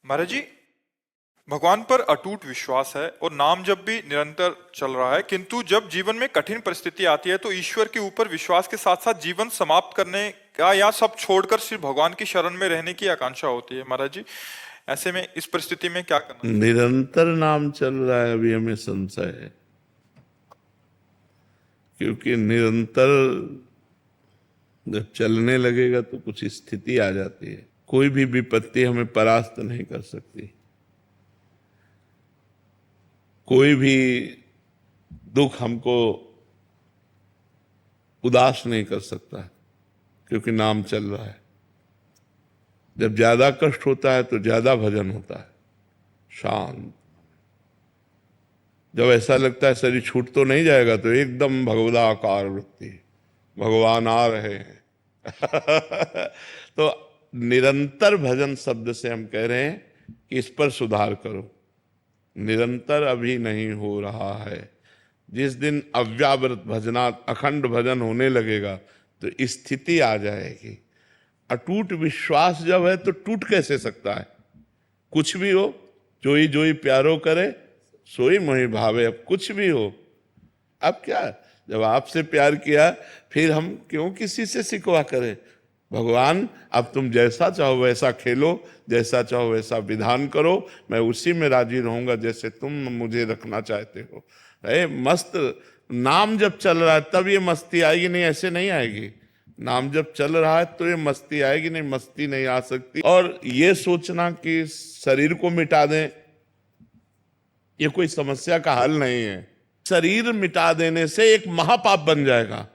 महाराज जी, भगवान पर अटूट विश्वास है और नाम जप भी निरंतर चल रहा है, किंतु जब जीवन में कठिन परिस्थिति आती है तो ईश्वर के ऊपर विश्वास के साथ साथ जीवन समाप्त करने का या सब छोड़कर सिर्फ भगवान की शरण में रहने की आकांक्षा होती है। महाराज जी, ऐसे में इस परिस्थिति में क्या करना चाहिए? निरंतर नाम चल रहा है, अभी हमें संशय है, क्योंकि निरंतर जब चलने लगेगा तो कुछ स्थिति आ जाती है। कोई भी विपत्ति हमें परास्त नहीं कर सकती, कोई भी दुख हमको उदास नहीं कर सकता, क्योंकि नाम चल रहा है। जब ज्यादा कष्ट होता है तो ज्यादा भजन होता है, शांत। जब ऐसा लगता है शरीर छूट तो नहीं जाएगा तो एकदम भगवदाकार वृत्ति, भगवान आ रहे हैं। तो निरंतर भजन शब्द से हम कह रहे हैं कि इस पर सुधार करो। निरंतर अभी नहीं हो रहा है। जिस दिन अव्यावृत भजनात् अखंड भजन होने लगेगा तो स्थिति आ जाएगी। अटूट विश्वास जब है तो टूट कैसे सकता है? कुछ भी हो, जोई जोई प्यारो करे सोई मोहि भावे। अब कुछ भी हो, अब क्या, जब आपसे प्यार किया फिर हम क्यों किसी से सिकवा करें? भगवान, अब तुम जैसा चाहो वैसा खेलो, जैसा चाहो वैसा विधान करो, मैं उसी में राजी रहूंगा जैसे तुम मुझे रखना चाहते हो। मस्त नाम जब चल रहा है तब ये मस्ती आएगी, नहीं ऐसे नहीं आएगी। नाम जब चल रहा है तो ये मस्ती आएगी, नहीं मस्ती नहीं आ सकती। और ये सोचना कि शरीर को मिटा दें, ये कोई समस्या का हल नहीं है। शरीर मिटा देने से एक महापाप बन जाएगा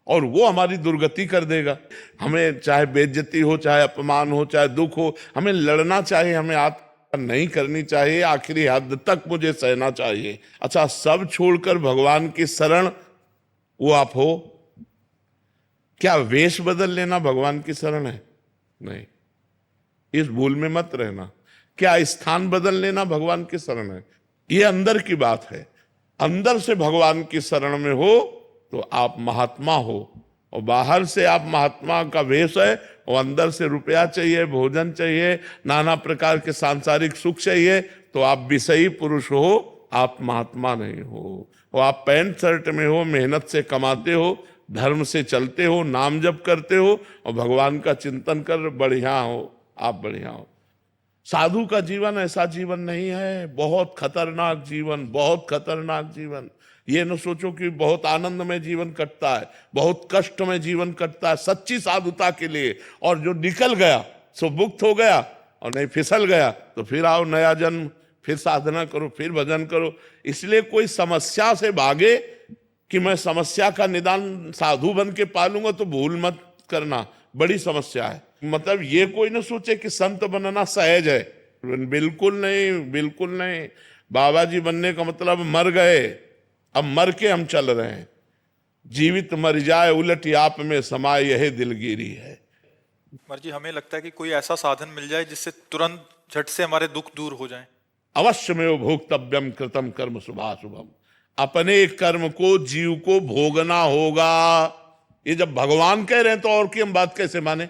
और वो हमारी दुर्गति कर देगा। हमें चाहे बेइज्जती हो, चाहे अपमान हो, चाहे दुख हो, हमें लड़ना चाहिए, हमें आत्महत्या नहीं करनी चाहिए, आखिरी हद तक मुझे सहना चाहिए। अच्छा, सब छोड़कर भगवान की शरण वो आप हो, क्या वेश बदल लेना भगवान की शरण है? नहीं, इस भूल में मत रहना। क्या स्थान बदल लेना भगवान की शरण है? ये अंदर की बात है। अंदर से भगवान की शरण में हो तो आप महात्मा हो, और बाहर से आप महात्मा का वेश है और अंदर से रुपया चाहिए, भोजन चाहिए, नाना प्रकार के सांसारिक सुख चाहिए, तो आप विषयी पुरुष हो, आप महात्मा नहीं हो। और आप पैंट शर्ट में हो, मेहनत से कमाते हो, धर्म से चलते हो, नाम जप करते हो और भगवान का चिंतन कर बढ़िया हो, आप बढ़िया हो। साधु का जीवन ऐसा जीवन नहीं है, बहुत खतरनाक जीवन, बहुत खतरनाक जीवन। ये न सोचो कि बहुत आनंद में जीवन कटता है, बहुत कष्ट में जीवन कटता है सच्ची साधुता के लिए। और जो निकल गया सो मुक्त हो गया, और नहीं फिसल गया तो फिर आओ नया जन्म, फिर साधना करो, फिर भजन करो। इसलिए कोई समस्या से भागे कि मैं समस्या का निदान साधु बन के पालूंगा, तो भूल मत करना, बड़ी समस्या है। मतलब ये कोई ना सोचे कि संत बनना सहज है, बिल्कुल नहीं, बिल्कुल नहीं। बाबा जी बनने का मतलब मर गए, अब मर के हम चल रहे हैं। जीवित मर जाए उलट आप में समाये यही दिलगिरी है। महाराज जी, हमें लगता है कि कोई ऐसा साधन मिल जाए जिससे तुरंत झट से हमारे दुख दूर हो जाएं। अवश्य में भोक्तव्यम कृतम कर्म शुभाशुभम। अपने कर्म को जीव को भोगना होगा। ये जब भगवान कह रहे हैं तो और की हम बात कैसे माने?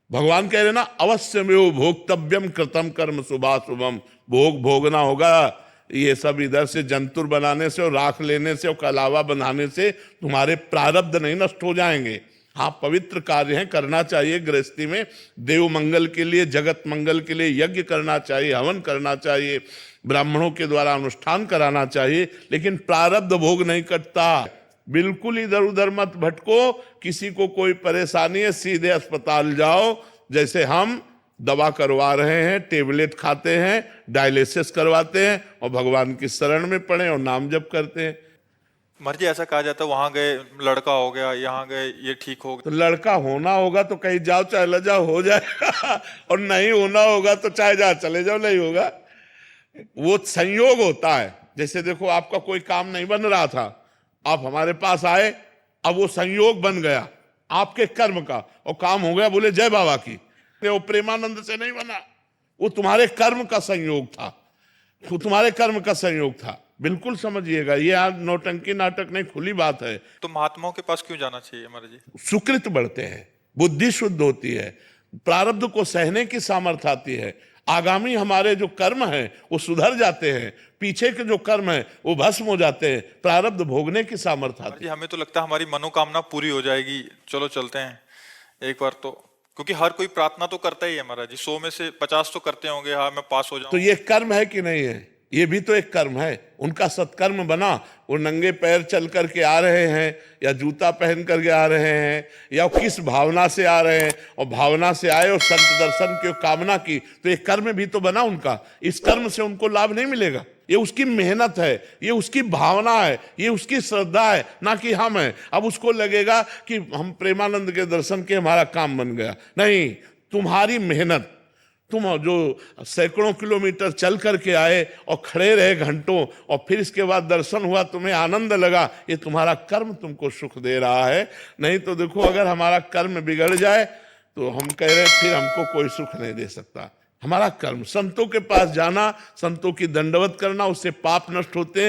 भगवान कह रहे हैं ना, अवश्य में भोक्तव्यम कृतम कर्म शुभाशुभम, भोग भोगना होगा। ये सब इधर से जंतुर बनाने से और राख लेने से और कलावा बनाने से तुम्हारे प्रारब्ध नहीं नष्ट हो जाएंगे। हाँ, पवित्र कार्य है, करना चाहिए गृहस्थी में, देव मंगल के लिए, जगत मंगल के लिए यज्ञ करना चाहिए, हवन करना चाहिए, ब्राह्मणों के द्वारा अनुष्ठान कराना चाहिए, लेकिन प्रारब्ध भोग नहीं कटता। बिल्कुल इधर उधर मत भटको। किसी को कोई परेशानी है सीधे अस्पताल जाओ, जैसे हम दवा करवा रहे हैं, टेबलेट खाते हैं, डायलिसिस करवाते हैं और भगवान की शरण में पड़े और नाम जप करते हैं। महाराज जी, ऐसा कहा जाता है वहां गए लड़का हो गया, यहाँ गए ये ठीक हो तो गया। लड़का होना होगा तो कहीं जाओ चाहे ल जाओ, हो जाएगा। और नहीं होना होगा तो चाहे जाओ चले जाओ, नहीं होगा। वो संयोग होता है। जैसे देखो, आपका कोई काम नहीं बन रहा था, आप हमारे पास आए, अब वो संयोग बन गया आपके कर्म का और काम हो गया। बोले जय बाबा की। वो प्रेमानंद से नहीं बना, वो तुम्हारे कर्म का संयोग था, वो तुम्हारे कर्म का संयोग था। बिल्कुल समझिएगा, ये आज नौटंकी नाटक नहीं, खुली बात है। तो महात्माओं के पास क्यों जाना चाहिए महाराज जी? सुकृत बढ़ते हैं, बुद्धि शुद्ध होती है, प्रारब्ध को सहने की सामर्थ्य आती है, आगामी हमारे जो कर्म हैं वो सुधर जाते हैं, पीछे के जो कर्म हैं वो भस्म हो जाते हैं, प्रारब्ध भोगने की सामर्थ्य आती जी हमें तो लगता है हमारी मनोकामना पूरी हो जाएगी, चलो चलते हैं एक बार तो, क्योंकि हर कोई प्रार्थना तो करता ही है महाराज जी, 100 में से 50 तो करते होंगे हाँ मैं पास हो है। जाऊं। तो ये कर्म है कि नहीं है? ये भी तो एक कर्म है। उनका सत्कर्म बना, वो नंगे पैर चल करके आ रहे हैं या जूता पहन करके आ रहे हैं या किस भावना से आ रहे हैं, और भावना से आए और संत दर्शन की कामना की, तो एक कर्म भी तो बना उनका। इस कर्म से उनको लाभ नहीं मिलेगा, ये उसकी मेहनत है, ये उसकी भावना है, ये उसकी श्रद्धा है, ना कि हम हैं। अब उसको लगेगा कि हम प्रेमानंद के दर्शन के हमारा काम बन गया, नहीं। तुम्हारी मेहनत, तुम जो सैकड़ों किलोमीटर चल करके आए और खड़े रहे घंटों, और फिर इसके बाद दर्शन हुआ, तुम्हें आनंद लगा, ये तुम्हारा कर्म तुमको सुख दे रहा है। नहीं तो देखो, अगर हमारा कर्म बिगड़ जाए तो हम कह रहे फिर हमको कोई सुख नहीं दे सकता। हमारा कर्म, संतों के पास जाना, संतों की दंडवत करना, उससे पाप नष्ट होते हैं।